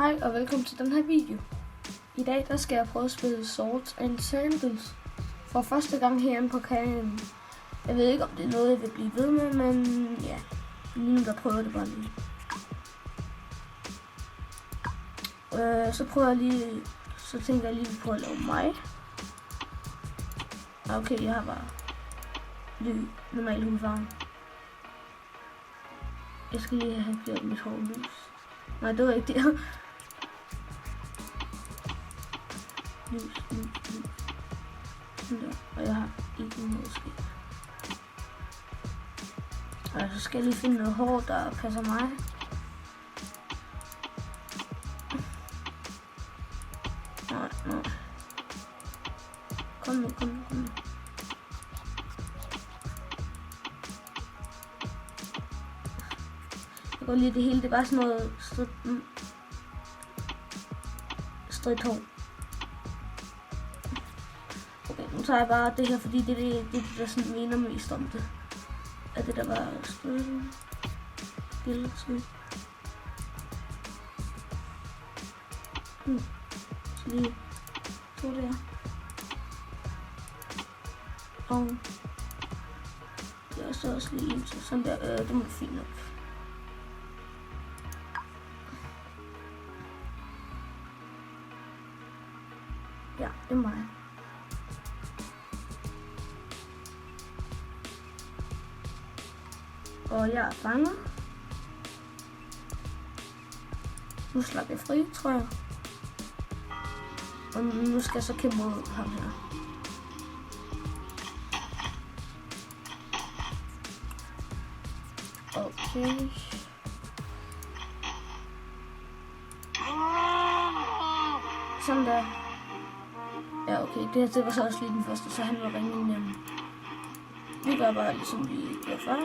Hej og velkommen til den her video. I dag der skal jeg prøve at spille Swords and Sandals for første gang herinde på kanalen. Jeg ved ikke om det er noget jeg vil blive ved med, men ja, lige nu der prøver jeg det bare lige. Så tænker jeg lige på at lave mig. Okay, jeg har bare normal hudfarve. Jeg skal lige have gjort mit hår lys. Nej, det var ikke det. Lys. Sådan der. Og jeg har ikke noget skæg. Og så skal jeg lige finde noget hår, der passer mig. Nej. Kom nu. Jeg går lige det hele, det er bare sådan noget stridt hår. Okay, nu tager jeg bare det her, fordi det er det der sådan mener mest om det. Er det der bare stridt? Så lige to der. Og jeg er så også lige en til sådan der, det må fint nok. Ja, det er mig. Og jeg er fanget. Nu slapper jeg fri, tror jeg. Og nu skal jeg så kæmpe mod ham her. Okay. Sådan der. Ja, okay. Det var så også lige den første, så han var rimelig nem. Vi gør bare ligesom vi gjorde før.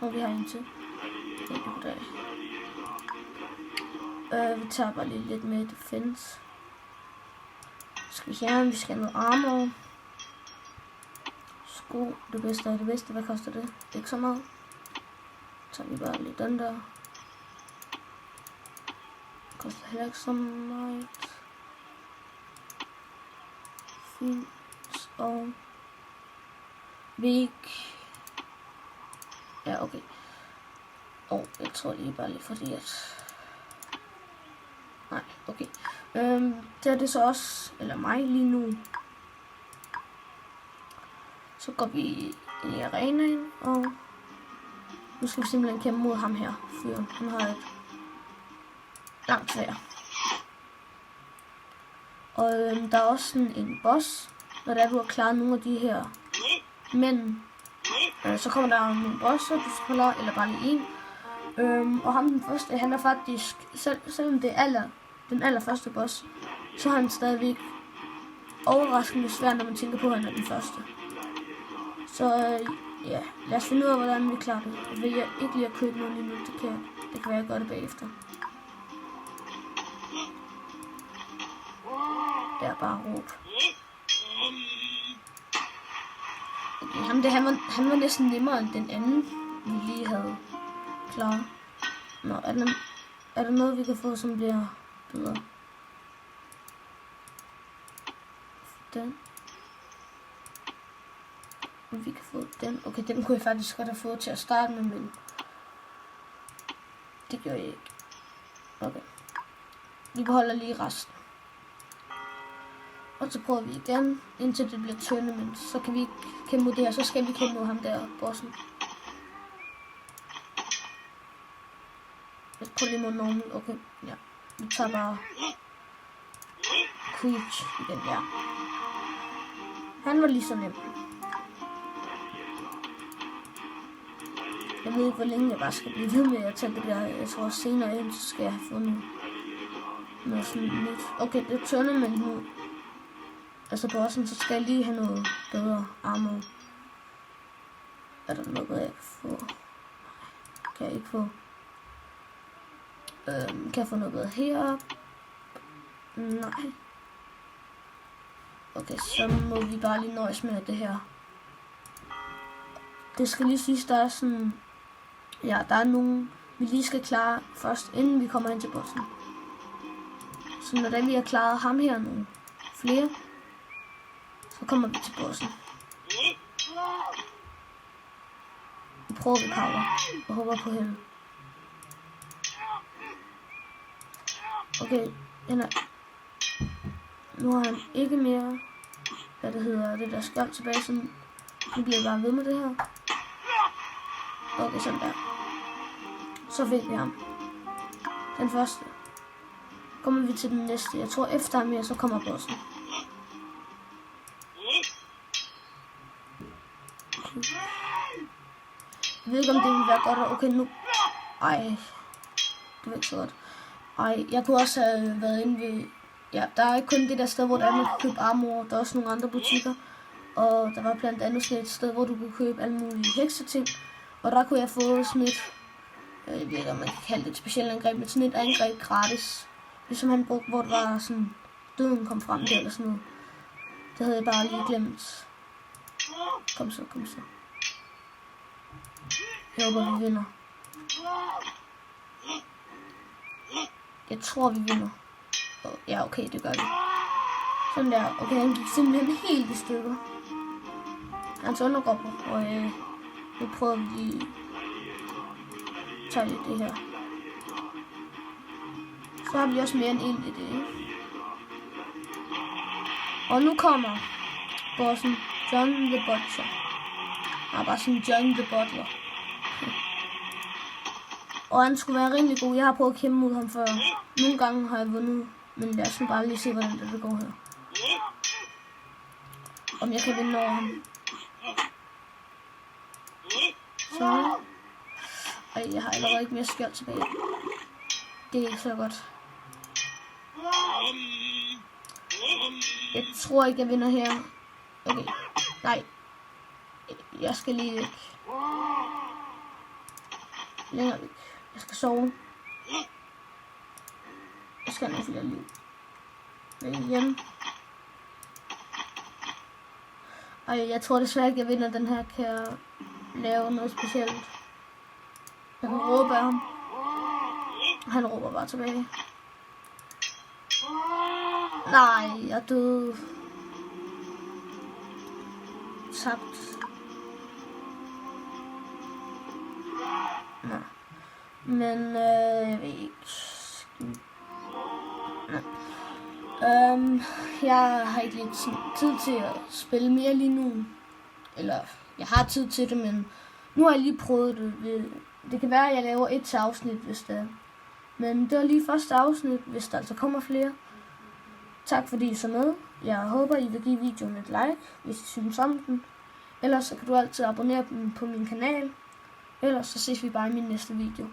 Og vi har en til. Vi tager bare lige lidt med defense. Skal vi se, vi skal have noget armor. Sko, det bedste af det bedste. Hvad koster det? Ikke så meget. Så tager vi bare lige den der. Det koster heller ikke så meget. Fint. Og væk. Ja, okay. Og jeg tror lige bare lige fordi at... Nej, okay. Det er det så også, eller mig lige nu. Så går vi ind i arenaen, og nu skal vi simpelthen kæmpe mod ham her. Fyren, han har et langt sværd. Og der er også sådan en boss, når der er, du har klaret nogle af de her. Men så kommer der nogle bosser, du skal klare, eller bare lige en. Og ham den første, han er faktisk, selvom det er den allerførste boss, så er han stadigvæk overraskende svær, når man tænker på, at han er den første. Så ja, lad os finde ud af, hvordan vi klarer det. Jeg vil ikke lige at købe noget lige nu, det kan være, jeg gør det bagefter. Ja, bare råb. Okay, han var næsten nemmere end den anden, vi lige havde klaret. Nå, er der noget, vi kan få, som bliver bedre? Den. Vi kan få den. Okay, den kunne jeg faktisk godt have fået til at starte med, men det gør jeg ikke. Okay. Vi beholder lige resten. Og så prøver vi igen, indtil det bliver tournament. Så kan vi kæmpe mod det her, så skal vi kæmpe mod ham der, bossen. Jeg prøver lige mod normal. Okay, ja. Vi tager bare Quiche igen, ja. Han var lige så nem. Jeg ved ikke, hvor længe jeg bare skal blive ved med at tage det der. Jeg tror senere ind, så skal jeg have fundet noget sådan nyt. Okay, det er tournament nu. Altså bossen, så skal jeg lige have noget bedre armor. Er der noget, jeg kan få? Kan jeg ikke få? Kan jeg få noget bedre heroppe? Nej. Okay, så må vi bare lige nøjes med det her. Det skal lige siges, der er sådan... Ja, der er nogle vi lige skal klare først, inden vi kommer hen til bossen. Så når vi har klaret ham her nogle flere, så kommer vi til bossen. Nu prøver vi power og håber på held. Okay, nu har han ikke mere, hvad det hedder, det der skjold tilbage, så nu bliver vi bare ved med det her. Okay, sådan der. Så fik vi ham. Den første. Kommer vi til den næste. Jeg tror efter ham her, så kommer bossen. Jeg ved ikke, om det ville være godt. Okay, nu. Ej. Det var ikke så godt. Ej, jeg kunne også have været inde ved... Ja, der er ikke kun det der sted, hvor der man kan købe armor. Der er også nogle andre butikker. Og der var blandt andet sådan et sted, hvor du kunne købe alle mulige hekseting. Og der kunne jeg få sådan et... Jeg ved ikke, om man kan kalde det et specielt angreb, men sådan et angreb gratis. Ligesom han brugte, hvor det var sådan... Døden kom frem der eller sådan noget. Det havde jeg bare lige glemt. Kom så, kom så. Jeg håber, vi vinder. Jeg tror, vi vinder. Ja, okay, det gør vi. Sådan der. Okay, han gik simpelthen helt i stykker. Hans undergruppe. Og nu prøver vi lige tage lidt det her. Så har vi også mere end en i det, ikke? Og nu kommer bossen John the Butcher. Nej, bare sådan John the Butler. Og han skulle være rimelig god. Jeg har prøvet at kæmpe mod ham før. Nogle gange har jeg vundet. Men lad os nu bare lige se, hvordan det går her. Om jeg kan vinde over ham. Så. Ej, jeg har allerede ikke mere skjold tilbage. Det er ikke så godt. Jeg tror ikke, jeg vinder her. Okay. Nej. Jeg skal lige væk. Længere væk. Jeg skal sove. Jeg skal have flere liv. Væk igen. Ej, jeg tror desværre ikke, jeg vinder den her. Kan jeg lave noget specielt? Jeg kan råbe af ham. Han råber bare tilbage. Nej, jeg døde. Tabt. Nej. Men jeg ved ikke. Jeg har ikke lidt tid til at spille mere lige nu. Eller, jeg har tid til det, men nu har jeg lige prøvet det. Det kan være, at jeg laver et afsnit, hvis det er. Men det var lige første afsnit, hvis der altså kommer flere. Tak fordi I så med. Jeg håber, I vil give videoen et like, hvis I synes om den. Ellers så kan du altid abonnere på min kanal. Ellers så ses vi bare i min næste video.